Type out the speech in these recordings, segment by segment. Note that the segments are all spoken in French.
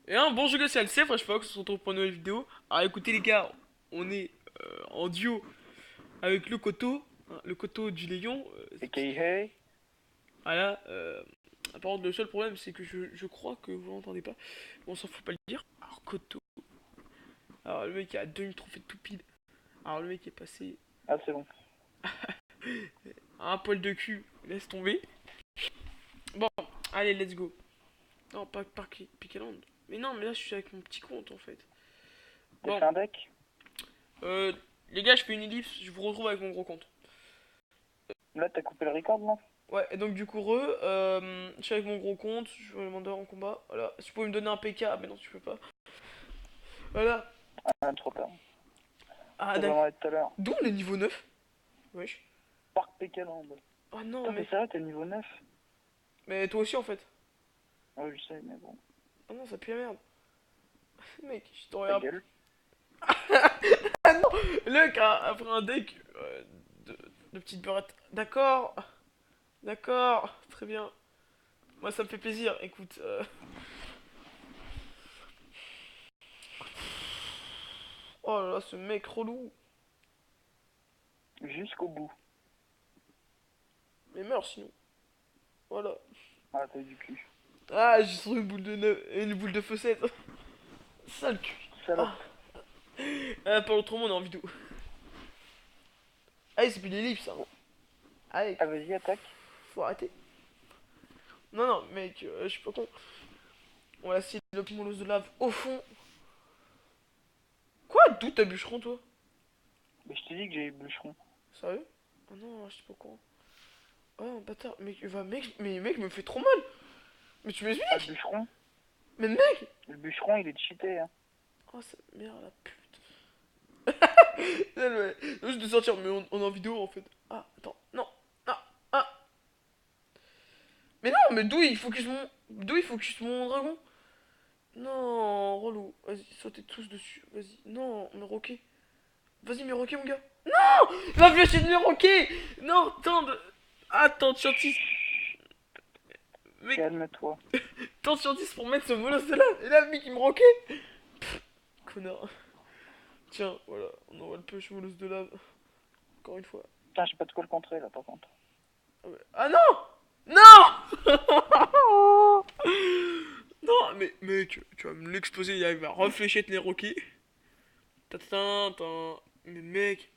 Et un bonjour gars, c'est Alcef, je sais pas que on se retrouve pour une nouvelle vidéo. Alors écoutez les gars, on est en duo avec le Coto, hein, le Coto du Léon. AKA, Voilà, par contre le seul problème c'est que je crois que vous l'entendez pas. Bon, on s'en fout pas le dire. Alors Coto, alors le mec a demi-trophée de toupide. Alors le mec est passé ah c'est bon. à un poil de cul, laisse tomber. Bon, allez let's go. Non, pas Pikeland. Mais non, mais là je suis avec mon petit compte en fait. T'as Bon, fait un deck? euh, les gars, je fais une ellipse, je vous retrouve avec mon gros compte. Là t'as coupé le record là? Ouais, et donc du coup, je suis avec mon gros compte, je vais demander en combat. Voilà, si tu pouvais me donner un PK, mais non, tu peux pas. Voilà. Ah trop tard. Ah, Ça d'accord. va être tout à l'heure. D'où on est niveau 9. Wesh. Parc Pécaland. Oh non, Putain mais mais. c'est vrai t'es niveau 9. Mais toi aussi en fait. Ouais je sais mais bon. Oh non, ça pue la merde. Mec, je Ta t'aurais. gueule. Le mec a pris un deck de, de petites beurrettes. D'accord, d'accord, très bien. Moi, ça me fait plaisir. Écoute, oh là là, ce mec relou. Jusqu'au bout. Mais meurs sinon. Voilà. Ah t'as eu du cul. Ah, j'ai trouvé une boule de fossette. Sale cul. Ah, Salope. pas autrement, on est en vidéo. Allez, c'est plus l'ellipse, hein. Oh. Allez, Ah vas-y attaque. faut arrêter. Non, non, mec, je suis pas con. On va essayer de l'optimolosse de lave au fond. Quoi? D'où t'as bûcheron, toi? Mais je t'ai dit que j'ai eu bûcheron. Sérieux? Oh non, je sais pas quoi. Oh, bâtard. Mais mec, me fait trop mal. Mais tu Ah le m'expliques? bûcheron? Mais mec! Le bûcheron il est cheaté hein. Oh, cette merde, la pute. Elle, ouais, juste de sortir, mais on est en vidéo en fait. Ah, attends, non. Ah, ah. Mais non, mais d'où il faut que je mon dragon? Non, relou. Vas-y, sautez tous dessus. Vas-y. Non, mais roquet. Vas-y, mais roquet, mon gars. Non! Va flécher de mes roquets! Non, tente. Ah, tente sur 10. Mec, Calme-toi. tente sur 10 pour mettre ce molosse de là. Et là, le mec, il me roquait. Connard. Tiens, voilà. On envoie le push molosse de lave. Encore une fois. Putain j'ai pas de quoi le contrer là par contre. Ah, ouais. Ah non! Non! Non, mais mec, tu vas me l'exploser. Il va reflécher les roquets. Tatin, mais mec,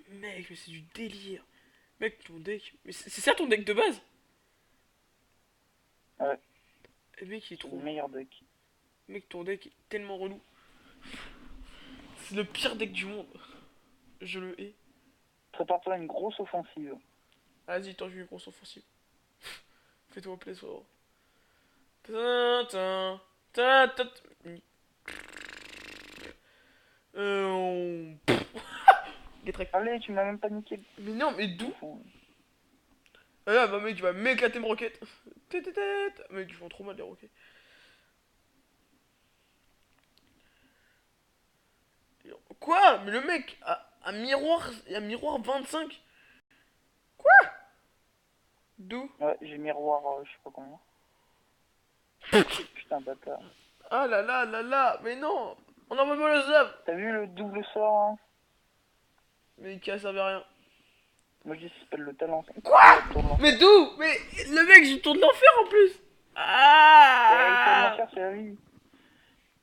mais c'est du délire. Mec, ton deck. Mais c'est ça ton deck de base? Ouais, Eh, mec, il est c'est le trop. meilleur deck. Mec, ton deck est tellement relou. C'est le pire deck du monde. Je le hais. Prépare-toi à une grosse offensive. Vas-y, t'en joues une grosse offensive. Fais-toi plaisir. Tintin, tintin. Get wrecked. Allez tu m'as même pas niqué Mais non, mais le d'où? fond. Ah là, bah mec, tu vas m'éclater mes roquettes. Mec, ils font trop mal les roquettes. Quoi? Mais le mec a un miroir 25. D'où? Ouais j'ai miroir je sais pas comment. Putain bâtard. Ah là là là là, mais non! On envoie pas le zap! T'as vu le double sort hein? Mais qui a servi à rien. Moi je dis ça s'appelle le talent. Quoi? Tour de Mais l'enfer. d'où? Mais le mec, je tourne l'enfer en plus! Et tour de Ah! l'enfer c'est la vie.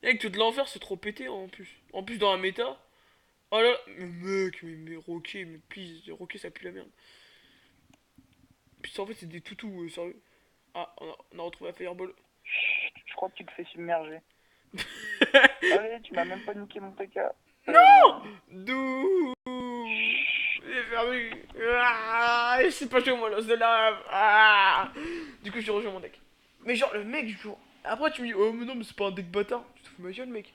Mec, tout de l'enfer, c'est trop pété en plus. En plus, dans la méta. Oh là là, mais mec, mais Rocket, mais please, Rocket ça pue la merde. Putain, en fait, c'est des toutous, sérieux. Ah, on a retrouvé la Fireball. Chut, je crois que tu te fais submerger. Allez, tu m'as même pas niqué mon PK. Non! Non. D'où? J'ai perdu. Ah, je sais pas jouer moi, l'os de lave. Ah. Du coup, j'ai rejoint mon deck. Mais genre, le mec, genre. Après, tu me dis, oh, mais non, mais c'est pas un deck bâtard. Tu te fous de ma gueule, mec.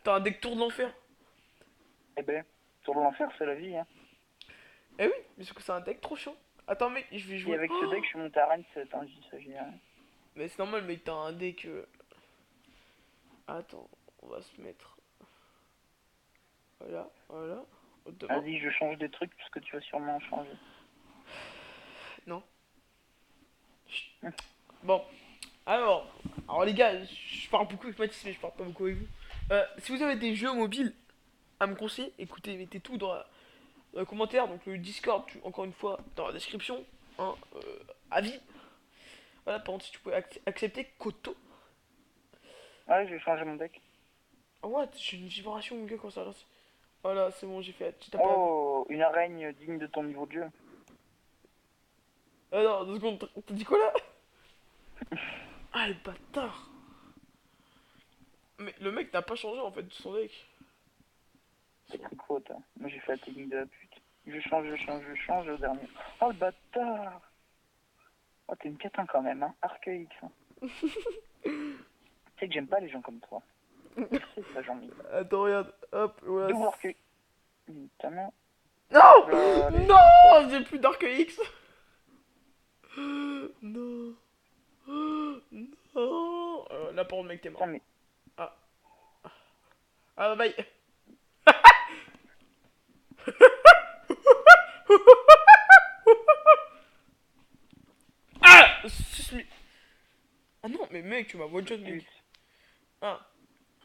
T'as un deck tour de l'enfer. Eh ben, tour de l'enfer c'est la vie hein. Eh oui, mais c'est que c'est un deck trop chiant. Attends, mec, je vais Et jouer. avec ce deck Oh, je suis monté à Rennes, c'est un J, ça j'ai rien. mais c'est normal, mec, t'as un deck. Attends, on va se mettre. Voilà, voilà. Demain. Vas-y, je change des trucs parce que tu vas sûrement changer. Non. Chut. Bon, alors. Alors les gars, je parle beaucoup avec Mathis, mais je parle pas beaucoup avec vous. Si vous avez des jeux mobiles à me conseiller, écoutez, mettez tout dans les commentaires. Donc le Discord, encore une fois, dans la description. Hein, avis. Voilà, par contre, si tu pouvais accepter Koto. Ouais, j'ai changé mon deck. Oh, what? J'ai une vibration, mon gars, quand ça lance. Voilà, c'est bon, j'ai fait. Tu t'as pas. Oh, une araigne digne de ton niveau de jeu. Ah non, 2 secondes, t'as dit quoi là? Ah, le bâtard! Mais le mec n'a pas changé en fait de son deck. C'est quoi, toi? Moi, j'ai fait la technique de la pute. Je change au dernier. Oh, le bâtard! Oh, t'es une catin quand même, hein. Archaïque, ça. Tu sais que j'aime pas les gens comme toi. C'est ça, Jean-Mi. Attends, regarde, hop, voilà. Double archaïque. Ta main. Non! Allez. Non! J'ai plus d'Arc X! Non! Non! Là, par contre, mec, t'es mort. Putain, mais Ah, ah, bye bye! Ah! Ah non, mais mec, tu m'as one-shot, mec. pute. 1,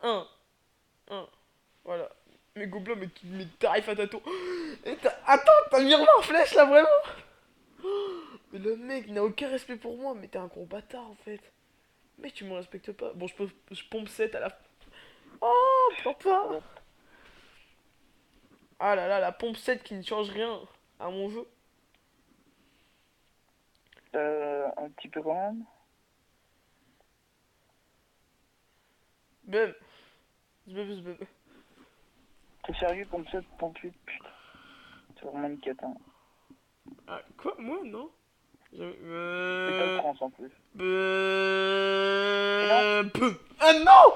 1, 1. Voilà. Mais Gobelin, mais t'arrives à ta tour. Attends, t'as mis en flèche là, vraiment? Mais le mec n'a aucun respect pour moi, mais t'es un gros bâtard en fait. Mec, tu me respectes pas. Bon, je pompe 7 à la. Oh, pleure pas. Ah là là, la pompe 7 qui ne change rien à mon jeu. Un petit peu quand même. Bum. Zbub. T'es sérieux, pompe 7, pompe 8, putain. C'est vraiment une catin. Ah, quoi? Moi? Non? Jamais- C'est top France en plus. Ah non!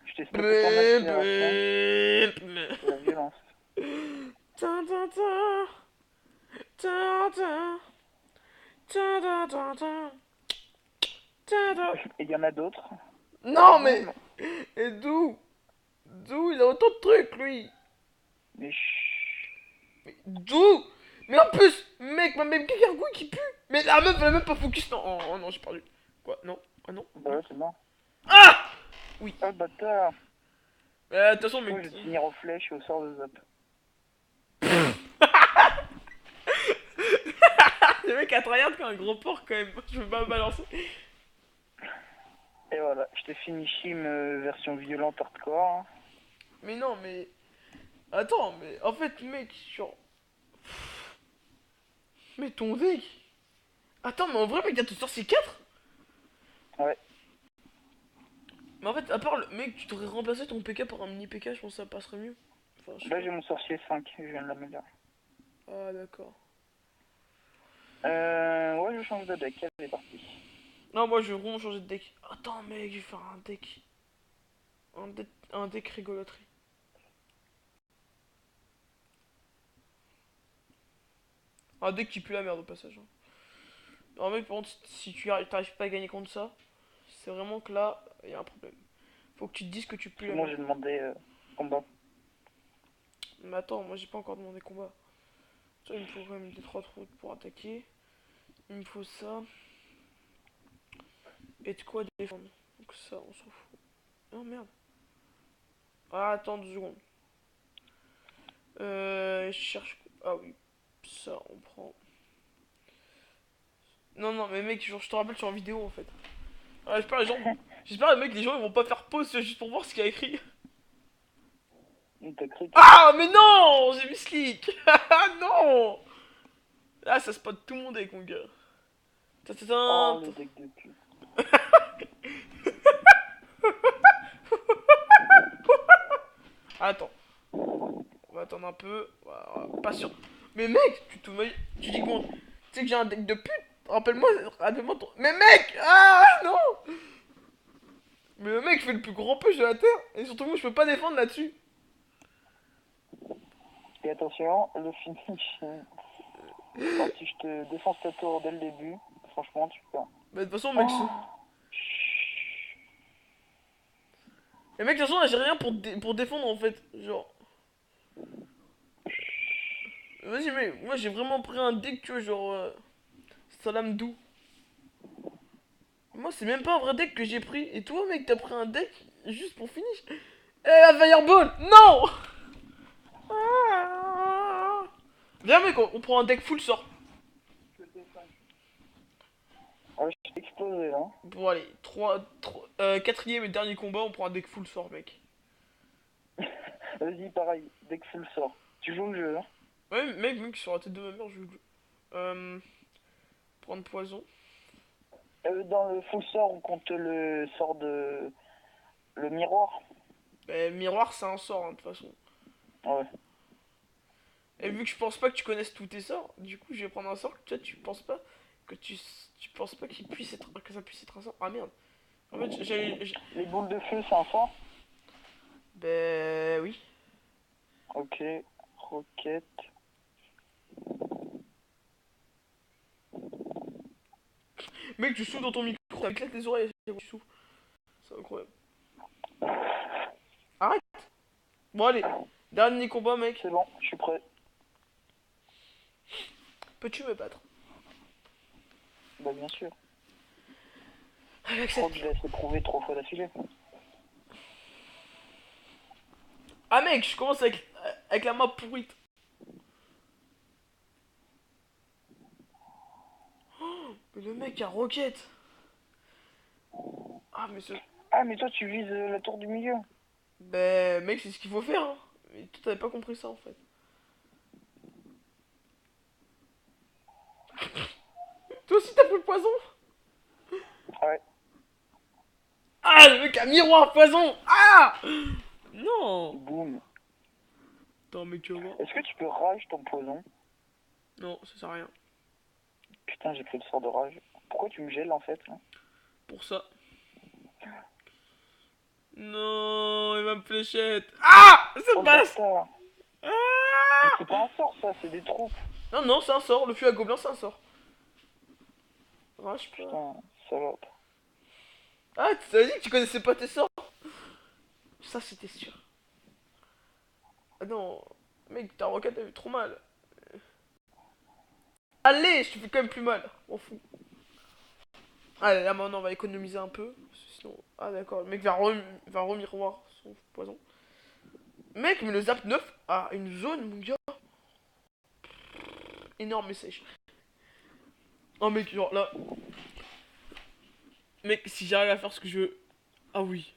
Je t'ai stoppé ton accélération. Bum. C'est la violence. Tin, tin, tin. Tin, tin. Tin, tin, tin, tin. Tin, tin. Et il y en a d'autres. Non mais... Et d'où? D'où? Il a autant de trucs lui. Mais chut. Mais d'où? Mais en plus, mec, ma même cagargouille qui pue. Mais la meuf, elle a même pas focus. Non, oh non, j'ai perdu. Quoi? Non? Ah non? Bah ouais, c'est mort. Ah! Oui. Oh, bâtard. De toute façon, Moi, mec. je vais te finir au flèche et au sort de zap. Le mec a tryhard comme un gros porc quand même. Je veux pas me balancer. Et voilà, je t'ai fini Chim version violente hardcore. Mais non, mais. Attends, mais en fait, mec, genre. Mais ton deck. Attends, mais en vrai, mec, t'as tout sorti 4. Ouais. Mais en fait, à part le mec, tu devrais remplacer ton PK par un mini PK, je pense que ça passerait mieux. Enfin, je sais Là, pas. j'ai mon sorcier 5, je viens de l'améliorer. Ah, d'accord. Ouais, je change de deck, elle est partie. Non, moi, je vais vraiment changer de deck. Attends, mec, je vais faire un deck. Un deck rigoloterie. Un deck qui pue la merde au passage. Hein. Alors, mec, par contre, si t'arrives pas à gagner contre ça, c'est vraiment que là, il y a un problème. Faut que tu te dises que tu pues C'est la bon, merde. j'ai demandé combat. Mais attends, moi, j'ai pas encore demandé combat. Ça, il me faut quand même des 3 trucs pour attaquer. Il me faut ça. Et de quoi défendre. Donc ça, on s'en fout. Oh merde. Ah, attends 2 secondes. Je cherche. Ah oui. Ça, on prend. Non, non, mais mec, genre, je te rappelle, je suis en vidéo en fait. Ah, j'espère les gens. J'espère mec, les gens ils vont pas faire pause juste pour voir ce qu'il y a écrit. Il t'a cru. Ah, mais non! J'ai mis slick! Ah non! Là, ça spot tout le monde avec mon gars. Oh, le deck de cul. Attends. On va attendre un peu. Voilà, pas sûr. Mais mec, tu dis bon. Tu sais que j'ai un deck de pute. Rappelle-moi ton. Mais mec! Ah non! Mais le mec fait le plus grand push de la terre. Et surtout, moi, je peux pas défendre là-dessus. Et attention, le finish. Oh, si je te défonce ta tour dès le début, franchement, tu peux. Mais de toute façon, mec. Mais mec, de toute façon, là, j'ai rien pour défendre en fait. Genre. Vas-y, mec, moi j'ai vraiment pris un deck, tu vois, genre. Salam doux. Moi, c'est même pas un vrai deck que j'ai pris. Et toi, mec, t'as pris un deck juste pour finish. Eh, la Fireball! Non! Ah. Viens, mec, on prend un deck full sort. Ah, je t'ai explosé là. Bon, allez, 4ème et dernier combat, on prend un deck full sort, mec. Vas-y, pareil, dès que full sort. Tu joues le jeu, hein? Ouais, mec, sur la tête de ma mère, je vais prendre poison. Dans le full sort, on compte le sort de... Le miroir. Bah, miroir, c'est un sort, hein, de toute façon. Ouais. Et vu que je pense pas que tu connaisses tous tes sorts, du coup, je vais prendre un sort que toi, tu penses pas que tu penses pas qu'il puisse être que ça puisse être un sort. Ah merde. En fait, Les boules de feu, c'est un sort? ben oui. Ok. Roquette. Mec, tu souffles dans ton micro, ça éclate les oreilles à chaque fois que tu souffles. C'est incroyable. Arrête. Bon allez, dernier combat, mec. C'est bon, je suis prêt. Peux-tu me battre? Bah bien sûr. Avec Je crois cette... que je l'ai éprouvé 3 fois d'affilée. Ah mec, je commence avec la map pourrite. Mais le mec a roquette. Ah mais ce... Ah, mais toi, tu vises la tour du milieu. Ben mec, c'est ce qu'il faut faire, hein. Mais toi, t'avais pas compris ça, en fait. Toi aussi, t'as pris le poison? Ouais. Ah, le mec a miroir poison. Ah. Non. Boum. Attends, mec, tu vas voir. Est-ce que tu peux rage ton poison? Non, ça sert à rien. Putain, j'ai pris le sort de rage. Pourquoi tu me gèles en fait là? Pour ça. Non, il ma fléchette. Ah, ça Oh le passe. bâtard! Mais Ah. c'est pas un sort ça, c'est des troupes. Non, non, c'est un sort. Le feu à gobelin, c'est un sort. Rage pas. Putain, salope. Ah, tu t'as dit que tu connaissais pas tes sorts. Ça, c'était sûr. Ah non. Mec, ta roquette a eu trop mal. Allez, je te fais quand même plus mal. On fout. Allez, là maintenant, on va économiser un peu. Sinon... Ah d'accord, le mec va remiroir son poison. Mec, mais le zap 9 a une zone, mon gars. Énorme et sèche. Oh mec, genre là... Mec, si j'arrive à faire ce que je veux... Ah oui.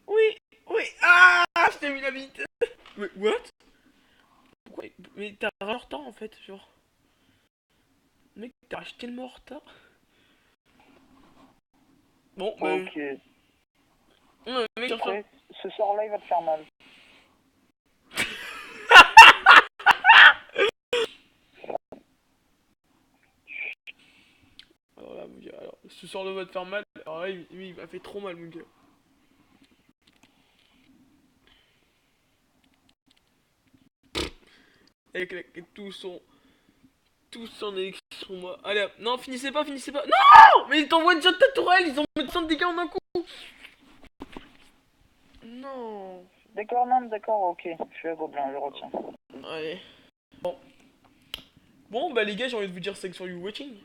Oui, oui. Ah, je t'ai mis la bite. Mais what? Pourquoi? Mais t'as en retard en fait, genre. Mec, t'as acheté le mort en retard. Bon, bah... Ok. Non, mec, cherche un... Après, ce sort là il va te faire mal. Alors là, mon gars, alors, ce sort de va te faire mal. Alors là, lui, il m'a fait trop mal, mon gars. Avec tout son élection sur moi. Allez, hop. Non, finissez pas, finissez pas. Non. Mais ils t'envoient déjà ta tourelle, ils ont mis 100 dégâts en un coup. Non. D'accord, non, d'accord, ok. Je suis à gobelin, je retiens. Allez. Bon. Bon, bah les gars, j'ai envie de vous dire thanks for you watching.